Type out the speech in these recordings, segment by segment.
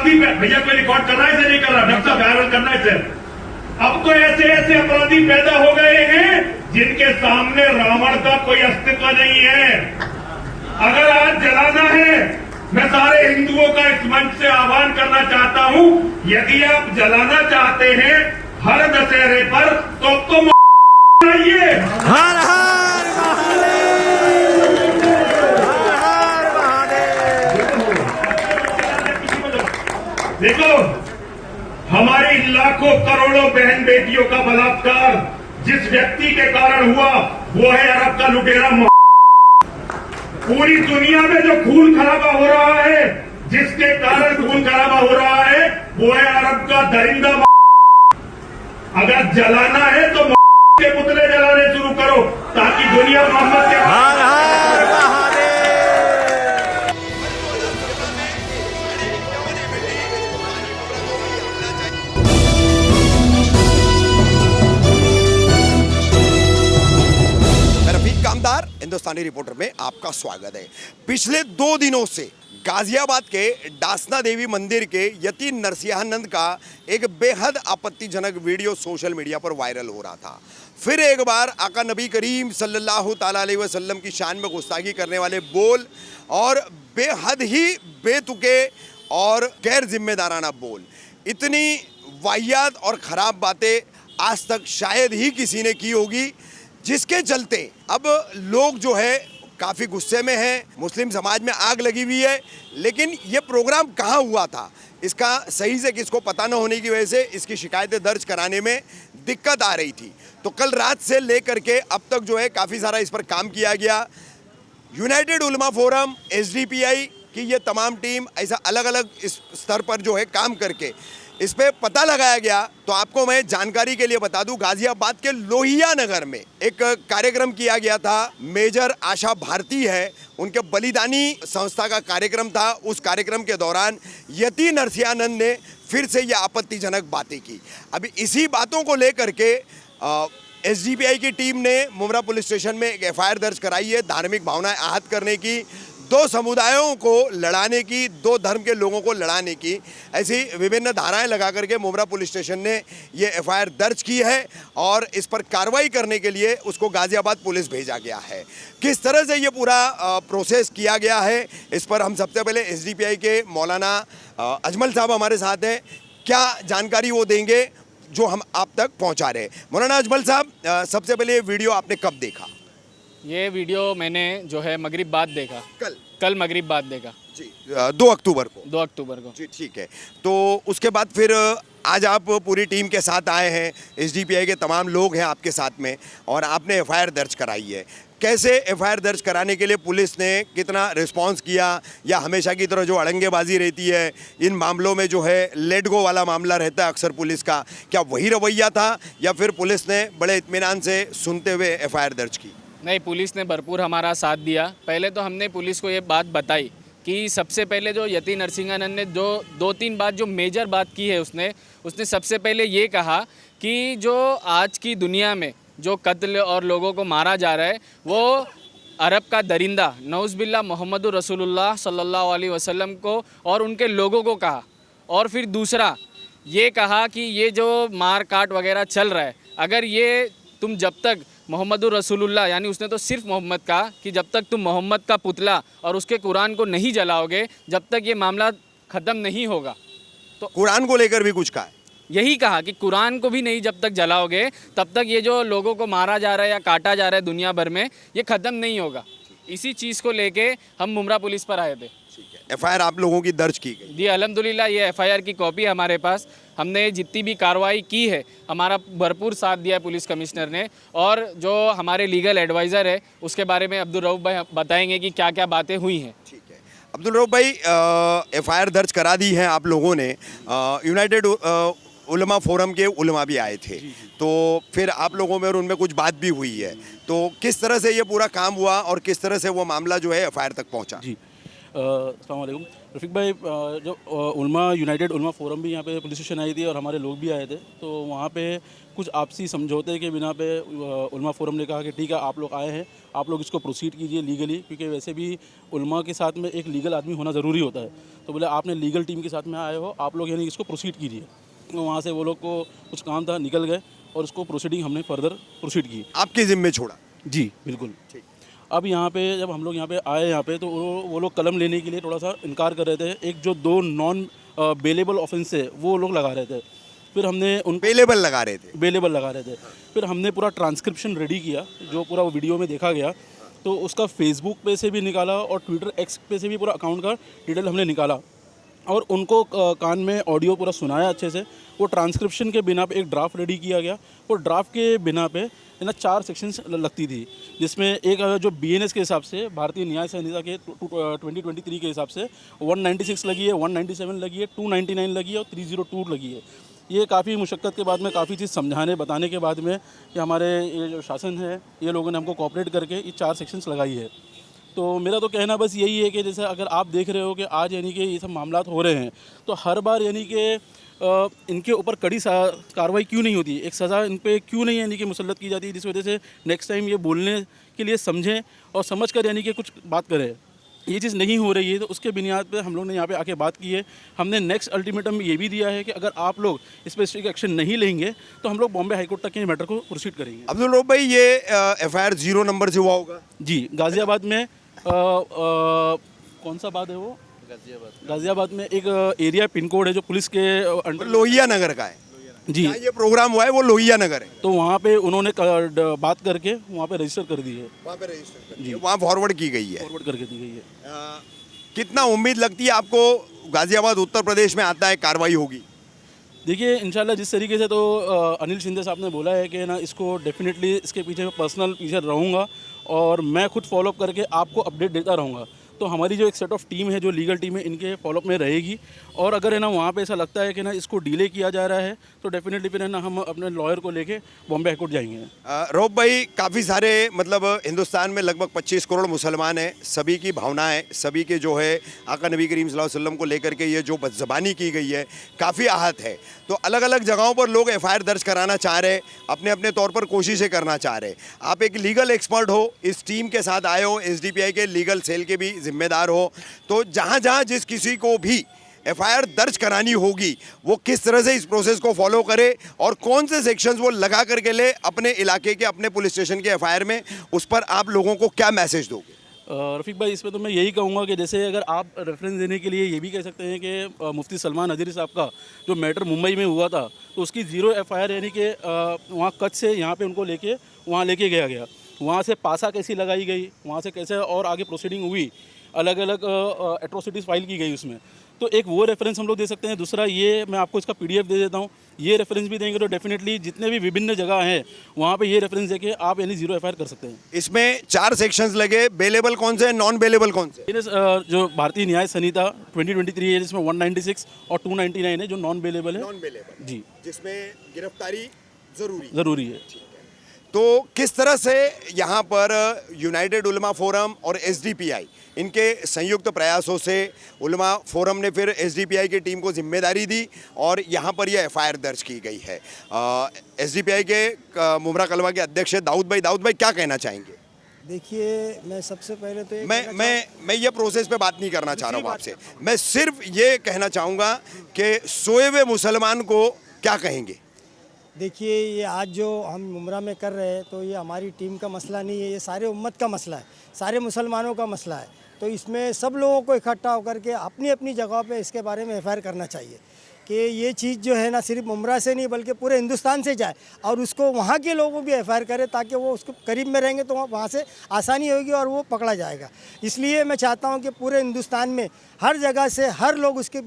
अपराधी भैया कोई रिकॉर्ड करना है से नहीं कर रहा, नक्शा वायरल करना है सर। अब तो ऐसे ऐसे अपराधी पैदा हो गए हैं जिनके सामने रावण का कोई अस्तित्व नहीं है। अगर आज जलाना है, मैं सारे हिंदुओं का इस मंच से आह्वान करना चाहता हूं, यदि आप जलाना चाहते हैं हर दशहरे पर तो आइए। हर हर महादेव, हर हर महादेव। देखो, हमारी लाखों करोड़ों बहन बेटियों का बलात्कार जिस व्यक्ति के कारण हुआ वो है अरब का लुटेरा। पूरी दुनिया में जो खून खराबा हो रहा है, जिसके कारण खून खराबा हो रहा है, वो है अरब का दरिंदा। अगर जलाना है तो के पुतले जलाने शुरू करो ताकि दुनिया मोहम्मद के हर हर महादेव। कामदार हिंदुस्तानी रिपोर्टर में आपका स्वागत है। पिछले 2 दिनों से गाजियाबाद के डासना देवी मंदिर के यति नरसिंहानंद का एक बेहद आपत्तिजनक वीडियो सोशल मीडिया पर वायरल हो रहा था। फिर एक बार आका नबी करीम सल्लल्लाहु ताला अलैहि वसल्लम की शान में गुस्ताखी करने वाले बोल और बेहद ही बेतुके और गैर जिम्मेदाराना बोल, इतनी वाहियात और ख़राब बातें आज तक शायद ही किसी ने की होगी, जिसके चलते अब लोग जो है काफ़ी गुस्से में हैं। मुस्लिम समाज में आग लगी हुई है। लेकिन ये प्रोग्राम कहाँ हुआ था, इसका सही से किसको पता न होने की वजह से इसकी शिकायतें दर्ज कराने में दिक्कत आ रही थी। तो कल रात से लेकर के अब तक जो है काफ़ी सारा इस पर काम किया गया। यूनाइटेड उलमा फोरम, SDPI की ये तमाम टीम ऐसा अलग अलग इस स्तर पर जो है काम करके इस पे पता लगाया गया। तो आपको मैं जानकारी के लिए बता दूं, गाजियाबाद के लोहिया नगर में एक कार्यक्रम किया गया था। मेजर आशा भारती है, उनके बलिदानी संस्था का कार्यक्रम था। उस कार्यक्रम के दौरान यति नरसिंहानंद ने फिर से ये आपत्तिजनक बातें की। अभी इसी बातों को लेकर के SDPI की टीम ने मुमरा पुलिस स्टेशन में एक FIR दर्ज कराई है। धार्मिक भावनाएं आहत करने की, 2 समुदायों को लड़ाने की, 2 धर्म के लोगों को लड़ाने की, ऐसी विभिन्न धाराएं लगा करके मुमरा पुलिस स्टेशन ने ये FIR दर्ज की है और इस पर कार्रवाई करने के लिए उसको गाजियाबाद पुलिस भेजा गया है। किस तरह से ये पूरा प्रोसेस किया गया है, इस पर हम सबसे पहले SDPI के मौलाना अजमल साहब हमारे साथ हैं। क्या जानकारी वो देंगे जो हम आप तक पहुँचा रहे हैं। मौलाना अजमल साहब, सबसे पहले ये वीडियो आपने कब देखा? ये वीडियो मैंने जो है मगरिब बाद देखा। कल मगरिब बाद देखा जी, 2 अक्टूबर को। 2 अक्टूबर को जी, ठीक है। तो उसके बाद फिर आज आप पूरी टीम के साथ आए हैं, SDPI के तमाम लोग हैं आपके साथ में और आपने FIR दर्ज कराई है। कैसे FIR दर्ज कराने के लिए पुलिस ने कितना रिस्पांस किया, या हमेशा की तरह जो अड़ंगेबाजी रहती है इन मामलों में जो है लेट गो वाला मामला रहता है अक्सर पुलिस का, क्या वही रवैया था या फिर पुलिस ने बड़े इत्मीनान से सुनते हुए FIR दर्ज की? नहीं, पुलिस ने भरपूर हमारा साथ दिया। पहले तो हमने पुलिस को ये बात बताई कि सबसे पहले जो यति नरसिंहानंद ने जो 2-3 बात जो मेजर बात की है, उसने सबसे पहले ये कहा कि जो आज की दुनिया में जो कत्ल और लोगों को मारा जा रहा है वो अरब का दरिंदा नौज़बिल्ला मोहम्मद रसूलुल्लाह सल्लल्लाहु अलैहि वसल्लम को और उनके लोगों को कहा। और फिर दूसरा ये कहा कि ये जो मार काट वगैरह चल रहा है, अगर ये तुम जब तक मोहम्मद रसूलुल्लाह, यानी उसने तो सिर्फ मोहम्मद कहा कि जब तक तुम मोहम्मद का पुतला और उसके कुरान को नहीं जलाओगे, जब तक ये मामला ख़त्म नहीं होगा। तो कुरान को लेकर भी कुछ कहा है? यही कहा कि कुरान को भी नहीं जब तक जलाओगे तब तक ये जो लोगों को मारा जा रहा है या काटा जा रहा है दुनिया भर में, ये ख़त्म नहीं होगा। इसी चीज़ को लेके हम मुमरा पुलिस पर आए थे। FIR आप लोगों की दर्ज की गई? जी अल्हम्दुलिल्लाह, ये FIR की कॉपी हमारे पास। हमने जितनी भी कार्रवाई की है, हमारा भरपूर साथ दिया है पुलिस कमिश्नर ने। और जो हमारे लीगल एडवाइज़र है उसके बारे में अब्दुल रऊफ भाई बताएंगे कि क्या क्या बातें हुई हैं। ठीक है अब्दुल रऊफ भाई, FIR दर्ज करा दी है आप लोगों ने। यूनाइटेड उलमा फोरम के उलमा भी आए थे, तो फिर आप लोगों में और उनमें कुछ बात भी हुई है। तो किस तरह से ये पूरा काम हुआ और किस तरह से वो मामला जो है FIR तक पहुँचा? जी, अस्सलाम वालेकुम रफ़ीक भाई, जो उलमा यूनाइटेड उलमा फोरम भी यहाँ पे पुलिस स्टेशन आई थी और हमारे लोग भी आए थे। तो वहाँ पे कुछ आपसी समझौते के बिना पे उलमा फोरम ने कहा कि ठीक है, आप लोग आए हैं, आप लोग इसको प्रोसीड कीजिए लीगली, क्योंकि वैसे भी उलमा के साथ में एक लीगल आदमी होना ज़रूरी होता है। तो बोले आपने लीगल टीम के साथ में आए हो, आप लोग यानी इसको प्रोसीड कीजिए। तो वहाँ से वो लोग को कुछ काम था, निकल गए और उसको प्रोसीडिंग हमने फर्दर प्रोसीड की। आपके जिम्मे छोड़ा। जी बिल्कुल। अब यहाँ पे जब हम लोग यहाँ पे आए यहाँ पे, तो वो लोग कलम लेने के लिए थोड़ा सा इनकार कर रहे थे। एक जो 2 नॉन बेलेबल ऑफेंस है वो लोग लगा रहे थे। फिर हमने उन बेलेबल लगा रहे थे। बेलेबल लगा रहे थे। फिर हमने पूरा ट्रांसक्रिप्शन रेडी किया, जो पूरा वीडियो में देखा गया। तो उसका फेसबुक पे से भी निकाला और ट्विटर एक्स पे से भी पूरा अकाउंट का डिटेल हमने निकाला और उनको कान में ऑडियो पूरा सुनाया अच्छे से। वो ट्रांसक्रिप्शन के बिना पे एक ड्राफ्ट रेडी किया गया। वो ड्राफ्ट के बिना पे है ना 4 सेक्शंस लगती थी, जिसमें एक जो BNS के हिसाब से, भारतीय न्याय संहिता के 2023 के हिसाब से 196 लगी है, 197 लगी है, 299 लगी है और 302 लगी है। ये काफ़ी मुशक्क़त के बाद में, काफ़ी चीज़ समझाने बताने के बाद में कि हमारे ये जो शासन है, ये लोगों ने हमको कोऑपरेट करके ये 4 सेक्शंस लगाई है। तो मेरा तो कहना बस यही है कि जैसे अगर आप देख रहे हो कि आज यानी कि ये सब मामलात हो रहे हैं, तो हर बार यानी कि इनके ऊपर कड़ी कार्रवाई क्यों नहीं होती, एक सज़ा इन पे क्यों नहीं यानी कि मुसल्लत की जाती है, जिस वजह से नेक्स्ट टाइम ये बोलने के लिए समझें और समझ कर यानी कि कुछ बात करें। ये चीज़ नहीं हो रही है, तो उसके बुनियाद पे हम लोग ने यहाँ पे आके बात की है। हमने नेक्स्ट अल्टीमेटम ये भी दिया है कि अगर आप लोग स्पेसिफिक एक्शन नहीं लेंगे तो हम लोग बॉम्बे हाईकोर्ट तक के मैटर को प्रोसीड करेंगे। अब्दुल रऊफ भाई, ये FIR 0 नंबर से हुआ होगा? जी, गाज़ियाबाद में कौन सा बात है वो? गाज़ियाबाद में एक एरिया पिन कोड है जो पुलिस के अंडर। लोहिया नगर का है जी। जहाँ ये प्रोग्राम हुआ है वो लोहिया नगर है। तो वहाँ पे उन्होंने बात करके वहाँ पे रजिस्टर कर दी है, वहाँ पे रजिस्टर कर दिया, वहाँ फॉरवर्ड की गई है। फॉरवर्ड करके दी गई है। कितना उम्मीद लगती है आपको गाजियाबाद उत्तर प्रदेश में आता है कार्रवाई होगी? देखिए इंशाल्लाह जिस तरीके से तो अनिल शिंदे साहब ने बोला है कि ना इसको डेफिनेटली इसके पीछे पर्सनल पीछे रहूँगा और मैं खुद फॉलोअप करके आपको अपडेट देता रहूँगा। तो हमारी जो एक सेट ऑफ टीम है, जो लीगल टीम है, इनके फॉलोअप में रहेगी। और अगर है ना वहाँ पे ऐसा लगता है कि ना इसको डिले किया जा रहा है, तो डेफिनेटली फिर है ना हम अपने लॉयर को लेके बॉम्बे हाईकोर्ट जाएंगे। रऊफ भाई, काफ़ी सारे मतलब हिंदुस्तान में लगभग 25 करोड़ मुसलमान हैं, सभी की भावनाएं, सभी के जो है आका नबी करीम सल्लल्लाहु अलैहि वसल्लम को लेकर के ये जो बदज़बानी की गई है काफ़ी आहत है। तो अलग अलग जगहों पर लोग FIR दर्ज कराना चाह रहे, अपने अपने तौर पर कोशिशें करना चाह रहे। आप एक लीगल एक्सपर्ट हो, इस टीम के साथ आए हो, SDPI के लीगल सेल के भी जिम्मेदार हो, तो जहाँ जहाँ जिस किसी को भी FIR दर्ज करानी होगी वो किस तरह से इस प्रोसेस को फॉलो करे और कौन से सेक्शंस वो लगा करके ले अपने इलाके के, अपने पुलिस स्टेशन के FIR में, उस पर आप लोगों को क्या मैसेज दोगे? रफ़ीक भाई, इसमें तो मैं यही कहूँगा कि जैसे अगर आप रेफरेंस देने के लिए ये भी कह सकते हैं कि मुफ्ती सलमान नदीरी साहब का जो मैटर मुंबई में हुआ था, तो उसकी 0 FIR यानी कि वहाँ कच्छ से यहाँ पे उनको लेके वहाँ लेके गया, वहाँ से पासा कैसी लगाई गई, वहाँ से कैसे और आगे प्रोसीडिंग हुई, अलग अलग एट्रोसिटीज़ फाइल की गई उसमें। तो एक वो रेफरेंस हम लोग दे सकते हैं। दूसरा ये मैं आपको इसका PDF दे देता हूँ, ये रेफरेंस भी देंगे तो डेफिनेटली जितने भी विभिन्न जगह हैं वहाँ पे ये रेफरेंस देके आप यानी 0 FIR कर सकते हैं। इसमें 4 सेक्शंस लगे, बेलेबल कौन से, नॉन बेलेबल कौन से? जो भारतीय न्याय संहिता 2023 है जिसमें 196 और 299 है जो नॉन बेलेबल है। नॉन बेलेबल जी, जिसमें गिरफ्तारी ज़रूरी है। तो किस तरह से यहाँ पर यूनाइटेड उलमा फोरम और SDPI इनके संयुक्त प्रयासों से उलमा फोरम ने फिर SDPI की टीम को जिम्मेदारी दी और यहाँ पर यह FIR दर्ज की गई है। SDPI के मुमरा कलवा के अध्यक्ष दाऊद भाई क्या कहना चाहेंगे? देखिए, मैं सबसे पहले तो मैं ये प्रोसेस पे बात नहीं करना चाह रहा हूँ आपसे, मैं सिर्फ ये कहना चाहूँगा कि सोए हुए मुसलमान को क्या कहेंगे? देखिए, ये आज जो हम उम्रा में कर रहे हैं तो ये हमारी टीम का मसला नहीं है, ये सारे उम्मत का मसला है, सारे मुसलमानों का मसला है। तो इसमें सब लोगों को इकट्ठा होकर के अपनी अपनी जगह पे इसके बारे में FIR करना चाहिए कि ये चीज़ जो है ना सिर्फ उम्रा से नहीं बल्कि पूरे हिंदुस्तान से जाए और उसको वहाँ के लोगों भी FIR करें ताकि वो उसको करीब में रहेंगे तो वहाँ से आसानी होगी और वो पकड़ा जाएगा। इसलिए मैं चाहता हूँ कि पूरे हिंदुस्तान में हर जगह से हर लोग उसके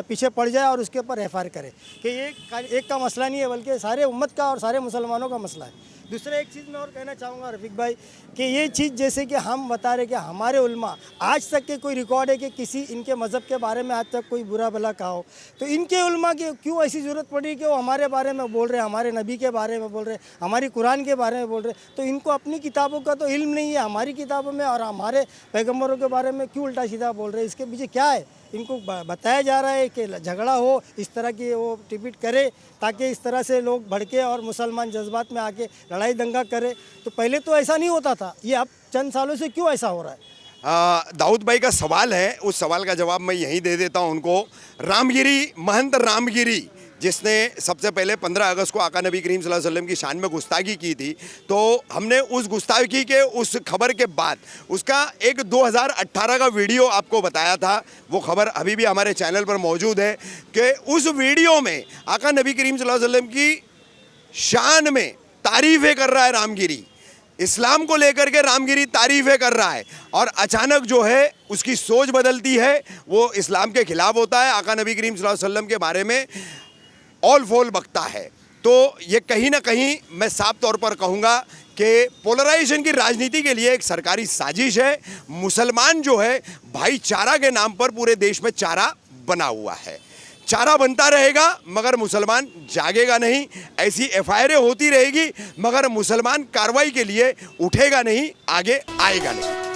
पीछे पड़ जाए और उसके ऊपर FIR करे कि ये एक का मसला नहीं है बल्कि सारे उम्मत का और सारे मुसलमानों का मसला है। दूसरा एक चीज़ मैं और कहना चाहूँगा रफीक भाई कि ये चीज़ जैसे कि हम बता रहे कि हमारे उलमा आज तक के कोई रिकॉर्ड है कि किसी इनके मज़हब के बारे में आज तक कोई बुरा भला कहा हो, तो इनके उलमा की क्यों ऐसी ज़रूरत पड़ी कि वो हमारे बारे में बोल रहे हैं, हमारे नबी के बारे में बोल रहे हैं, हमारी कुरान के बारे में बोल रहे हैं। तो इनको अपनी किताबों का तो इल्म नहीं है, हमारी किताबों में और हमारे पैगम्बरों के बारे में क्यों उल्टा सीधा बोल रहे हैं? इसके पीछे क्या है? इनको बताया जा रहा है कि झगड़ा हो, इस तरह की वो टिपिट करे ताकि इस तरह से लोग भड़के और मुसलमान जज्बात में आके लड़ाई दंगा करे। तो पहले तो ऐसा नहीं होता था, ये अब चंद सालों से क्यों ऐसा हो रहा है? दाऊद भाई का सवाल है, उस सवाल का जवाब मैं यहीं दे देता हूं उनको। रामगिरी, महंत रामगिरी, जिसने सबसे पहले 15 अगस्त को आका नबी करीम सल्लल्लाहु अलैहि वसल्लम की शान में गुस्ताखी की थी, तो हमने उस गुस्ताखी के उस खबर के बाद उसका एक 2018 का वीडियो आपको बताया था। वो खबर अभी भी हमारे चैनल पर मौजूद है कि उस वीडियो में आका नबी करीम सल्लल्लाहु अलैहि वसल्लम की शान में तारीफ़ें कर रहा है रामगिरी, इस्लाम को लेकर के रामगिरी तारीफ़ें कर रहा है, और अचानक जो है उसकी सोच बदलती है, वो इस्लाम के खिलाफ होता है, आका नबी करीम सल्लल्लाहु अलैहि वसल्लम के बारे में ऑल फोल बकता है। तो ये कहीं ना कहीं मैं साफ तौर पर कहूँगा कि पोलराइजेशन की राजनीति के लिए एक सरकारी साजिश है। मुसलमान जो है भाईचारा के नाम पर पूरे देश में चारा बना हुआ है, चारा बनता रहेगा मगर मुसलमान जागेगा नहीं। ऐसी एफआईआर होती रहेगी मगर मुसलमान कार्रवाई के लिए उठेगा नहीं, आगे आएगा नहीं।